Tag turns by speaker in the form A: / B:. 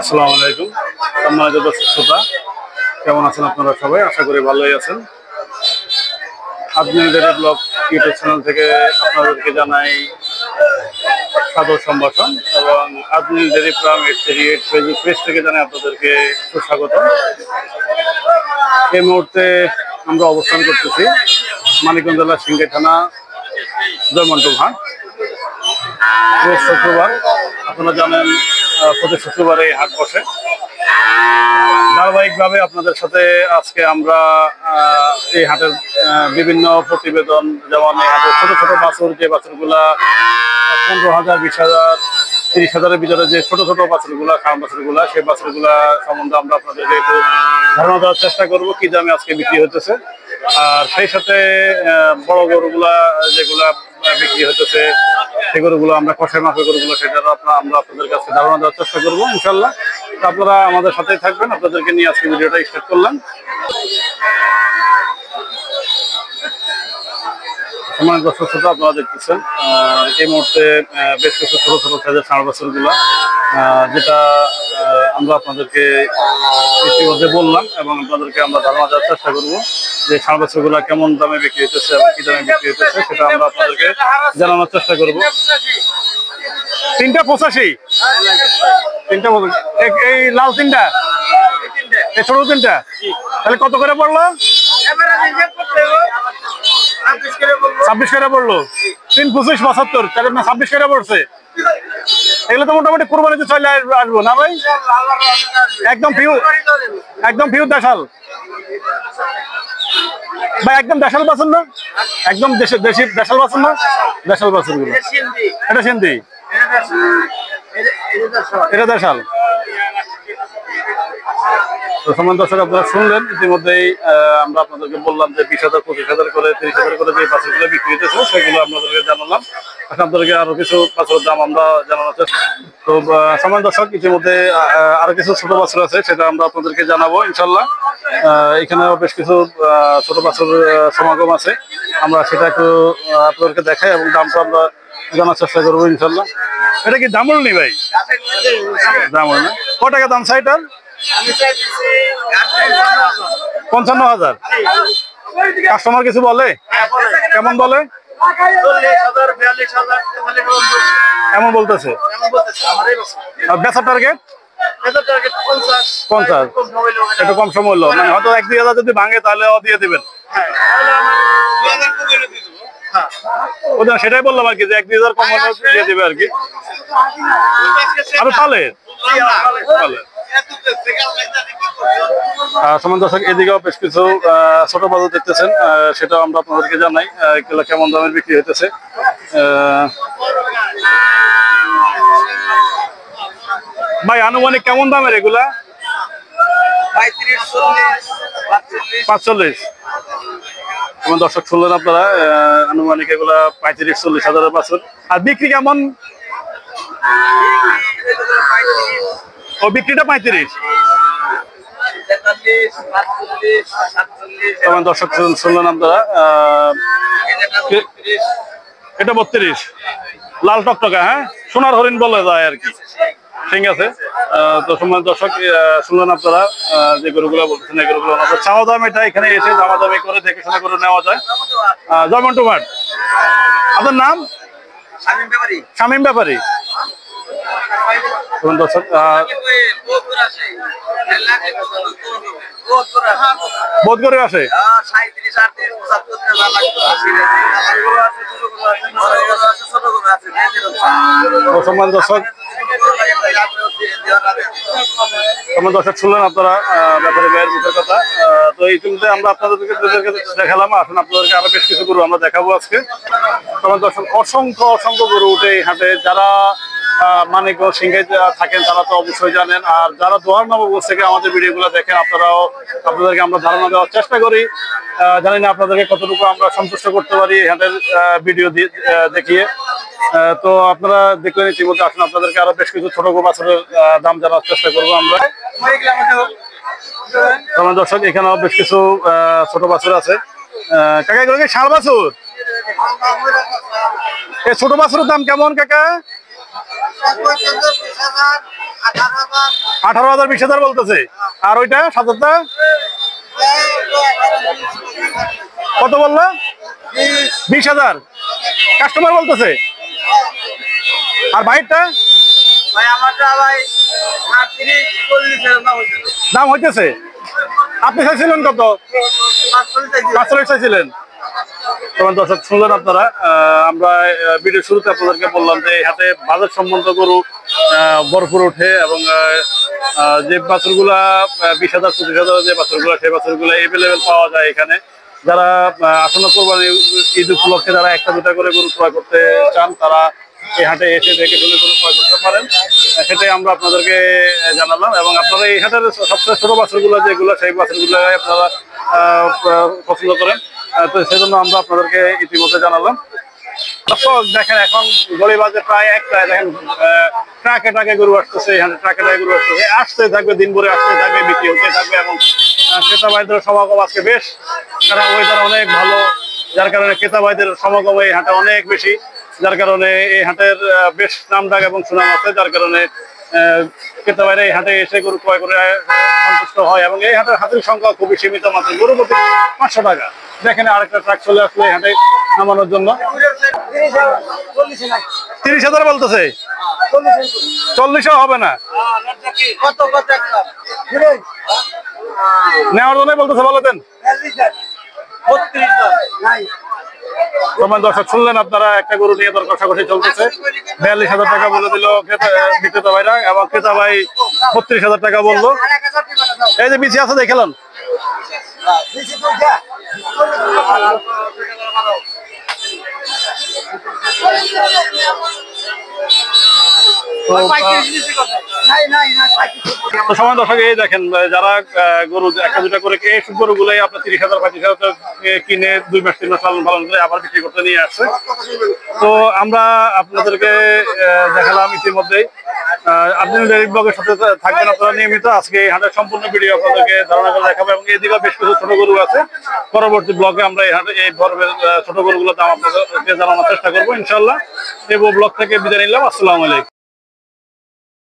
A: আসসালামু আলাইকুম, সম্মানিত দর্শক শ্রোতা, কেমন আছেন আপনারা সবাই? আশা করি ভালোই আছেন। Ajmer dairy blog YouTube channel থেকে আপনাদেরকে জানাই সাদর সম্ভাষণ এবং Ajmer dairy farm 838 Facebook page থেকে জানাই আপনাদেরকে সুস্বাগত। এই মুহূর্তে আমরা অবস্থান করতেছি মানিকগঞ্জ জেলার সিংগাই থানা জয়মন্টু হাট। রোজ শুক্রবার, আপনারা জানেন প্রতি শুক্রবারে এই হাট বসে। ধারাবাহিকভাবে আপনাদের সাথে আজকে আমরা এই হাটের বিভিন্ন প্রতিবেদন, যেমন এই হাটের ছোট ছোট বাছুর, যে বাছুরগুলা 15,000, 20,000, 30,000-এর ভিতরে যে ছোট ছোট বাছুরগুলা, খাম বাছুরগুলা, সেই বাছুরগুলা সম্বন্ধে আমরা আপনাদেরকে একটু ধারণা দেওয়ার চেষ্টা করবো কি দামে আজকে বিক্রি হতেছে। আর সেই সাথে বড় গরুগুলা যেগুলা বিক্রি হতেছে, সেই গরুগুলো আমরা কষাই মাপের গরুগুলো, সেটা আমরা আপনাদের কাছে ধারণা দেওয়ার চেষ্টা করবো ইনশাল্লাহ। আপনারা আমাদের সাথেই থাকবেন, আপনাদেরকে নিয়ে আজকে ভিডিওটা স্টার্ট করলাম। সম্মানিত দর্শক শ্রোতা, আপনারা দেখতেছেন এই মুহূর্তে বেশ কিছু ছোট ছোট সাইজের ষাঁড় বাছুরগুলা, যেটা আমরা আপনাদেরকে ইতিমধ্যে বললাম এবং আপনাদেরকে আমরা ধারণা দেওয়ার চেষ্টা করবো যে ষাঁড় বাছুরগুলা কেমন দামে বিক্রি হতেছে এবং কি দামে বিক্রি হতেছে, সেটা আমরা আপনাদেরকে জানানোর চেষ্টা করবো। 3টা 85, 3টা এই লাল 3টা, এই ছোট 3টা, তাহলে কত করে পড়লো? 26 করে পড়লো। 3, 25, 75, তাহলে 26 করে পড়ছে। এগুলো তো মোটামুটি কোরবানিতে চলে আসবো না ভাই? একদম পিওর দেশাল ভাই, একদম দেশাল বাছুর না? একদম দেশি দেশাল বাছুর না? দেশাল বাছুর গুলো, এটা সিন্ধি, এটা দেশাল। সম্মান দর্শক, আপনারা শুনলেন ইতিমধ্যেই আমরা আপনাদেরকে বললাম যে 20,000, 25,000 করে, 30,000 করে যে বাছুরগুলো বিক্রি হতেছে সেগুলো আপনাদেরকে জানালাম। এখন আপনাদেরকে আরো কিছু বাছুরের দাম আমরা জানানোর চেষ্টা। তো সম্মান দর্শক, ইতিমধ্যে আরো কিছু ছোট বাছুর আছে, সেটা আমরা আপনাদেরকে জানাবো ইনশাল্লাহ। এখানেও বেশ কিছু ছোট বাছুর সমাগম আছে, আমরা সেটা একটু আপনাদেরকে দেখাই এবং দামটা আমরা জানার চেষ্টা করবো ইনশাল্লাহ। এটা কি দামুল নি ভাই? দামুল না? কত টাকা দাম চাইটার? 55,000। কাস্টমার কিছু বলে? কেমন বলে? এমন বলতেছে। বেচার টার্গেট 50, একটু কম সময় হলো, মানে হয়তো 1-2 হাজার যদি ভাঙে তাহলে দিয়ে দিবেন। সেটাই বললাম আর কি, যে 1-2 হাজার কম হলে দিয়ে দিবে আর কি। আরো তাহলে সমান দর্শক, এদিকেও বেশ কিছু ছোট বাজার দেখতেছেন, সেটাও আমরা আপনাদেরকে জানাই এগুলো কেমন দামের বিক্রি হইতেছে। ভাই আনুমানিক কেমন দামের এগুলা? 45। যেমন দর্শক শুনলেন আপনারা, আনুমানিক এগুলা 35-40 হাজারের বাছুর। আর বিক্রি কেমন? ও বিক্রিটা 35। দর্শক শুনলেন আপনারা, এটা 32, লাল টকটকা, হ্যাঁ, সোনার হরিণ বলে যায় আর কি। ঠিক আছে, তো সম্মানিত দর্শক, শুনলেন আপনারা যে গরুগুলো বলতেছেন, এই গরুগুলো চাওয়া দাম, এটা এখানে এসে দামাদামি করে দেখে শুনে করে নেওয়া যায়। জয়মন্টু হাট। আপনার নাম? শামীম ব্যাপারী। দর্শক, বোধ করে আসে। সম্মান দর্শক, শুনলেন আপনারা ব্যাপারী ভাইয়ের মুখের কথা। তো ইতিমধ্যে আমরা আপনাদেরকে দেখালাম, আসুন আপনাদেরকে আরো বেশ কিছু গরু আমরা দেখাবো আজকে। সম্মান দর্শক, অসংখ্য গরু উঠে এই হাটে। যারা মানিকগঞ্জ সিংগাই থাকেন তারা তো অবশ্যই জানেন, আর যারা দোহার নবগঞ্জ থেকে আমাদের ভিডিওগুলো দেখেন আপনাদেরকে আমরা ধারণা দেওয়ার চেষ্টা করি। জানি না আপনাদেরকে কতটুকু আমরা সন্তুষ্ট করতে পারি এই হাটের ভিডিও দেখিয়ে। তো আপনারা দেখলেন ইতিমধ্যে, আসুন আপনাদেরকে আরো বেশ কিছু ছোট বাছুরের দাম জানার চেষ্টা করবো আমরা। দর্শক, এখানেও বেশ কিছু ছোট বাছুর আছে। কাকা, ষাঁড় বাছুর, এই ছোট বাছুরের দাম কেমন কাকা? 18,000 20,000 বলতেছে। আর ওইটা 7,000টা কত বললো? 20,000 কাস্টমার বলতেছে। আর বাইরটা দাম হইতেছে। আপনি চাইছিলেন কত? 45 চাইছিলেন। দর্শক শুনলেন আপনারা, আমরা ভিডিও শুরুতে আপনাদেরকে বললাম যে এই হাটে বাজার সম্বন্ধ গরু ভরপুর ওঠে এবং যে বাছুরগুলা 20,000 25,000 যে বাছুরগুলা সেই বাছুরগুলা এভেলেবেল পাওয়া যায় এখানে। যারা আসন্ন কোরবানি ঈদ উপলক্ষে যারা একটা দুটা করে গরু ক্রয় করতে চান তারা এই হাটে এসে দেখে শুনে গরু ক্রয় করতে পারেন, সেটাই আমরা আপনাদেরকে জানালাম। এবং আপনারা এই হাটের সবচেয়ে ছোট বাছুরগুলো যেগুলো সেই বাছুরগুলো আপনারা পছন্দ করেন, তো সেজন্য আমরা আপনাদেরকে ইতিমধ্যে জানালাম। দেখেন এখন গলিবাজে প্রায় একটায় দেখেন ট্রাকে ট্রাকে গরু আসতেছে, এখানে ট্রাকে ট্রাকে গরু আসতেছে, আসতে থাকবে, দিন ভরে আসতে থাকবে, বিক্রি হতে থাকবে। এবং ক্রেতা ভাইদের সমাগম আজকে বেশ, কারণ ওয়েদার অনেক ভালো, যার কারণে ক্রেতা ভাইদের সমাগম এই হাটে অনেক বেশি, যার কারণে এই হাটের বেশ নামডাক এবং সুনাম আছে, যার কারণে ক্রেতা ভাইরা এই হাটে এসে গরু ক্রয় করে সন্তুষ্ট হয়। এবং এই হাটের হাতির সংখ্যা খুবই সীমিত, মাত্র গরু প্রতি 500 টাকা। দেখেন আরেকটা ট্রাক চলে আসলো এই হাটে নামানোর জন্য। 30,000 বলতেছে, 40ও হবে না, নেওয়ার জন্য বলতেছে। বলে দেন। দর্শক শুনলেন আপনারা, একটা গরু নিয়ে দর কষাকষি চলতেছে। 42,000 টাকা বলে দিল বিক্রেতা ভাইরা এবং ক্রেতা ভাই 32,000 টাকা বললো। এই যে বিচি আছে দেখলাম, সময় দর্শক এই দেখেন যারা গরু একটা দুটা করে এইসব গরুগুলাই আপনার 30,000 35,000 কিনে 2 মাস 3 মাস লালন পালন করে আবার বিক্রি করতে নিয়ে আসছে। তো আমরা আপনাদেরকে দেখালাম ইতিমধ্যেই। আপনি ব্লগের সাথে থাকবেন আপনারা নিয়মিত। আজকে এই হাটের সম্পূর্ণ ভিডিও আপনাদেরকে ধারণা করে দেখাবো এবং এদিকে বেশ কিছু ছোট গরু আছে। পরবর্তী ব্লগে আমরা এই হাটে এই পর্বের ছোট গরুগুলোর দাম আপনাদেরকে জানানোর চেষ্টা করবো ইনশাল্লাহ। এই ব্লগ থেকে বিদায় নিলাম। আসসালামু আলাইকুম।